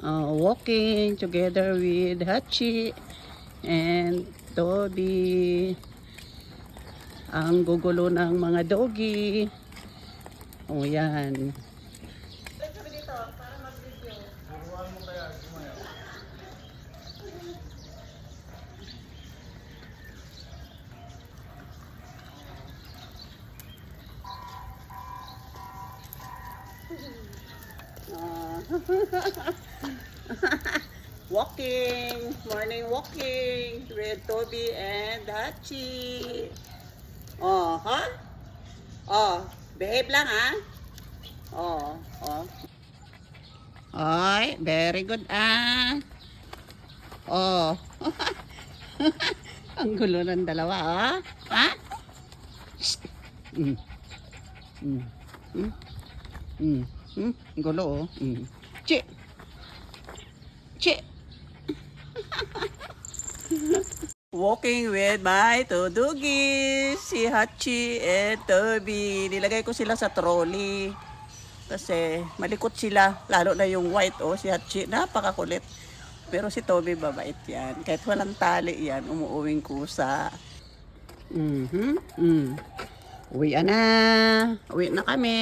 walking together with Hachi and Toby. Ang gugulo ng mga doggy. O yan. Walking, morning walking with Toby and Hachi. Oh, ha? Oh, behave lang ha. Oh, oh. Oy, very good ah. Oh. Ang gulo ng dalawa ah. Ha? Mm. Mm. Mm. Mm. Mm. Gulo oh. Mm. Chi. Chi. Walking with my two doggies, si Hachi and Toby. Nilagay ko sila sa trolley kasi malikot sila, lalo na yung white si Hachi, napakakulit. Pero si Toby babait yan, kahit walang tali yan, umuuwing kusa. Uwi na kami.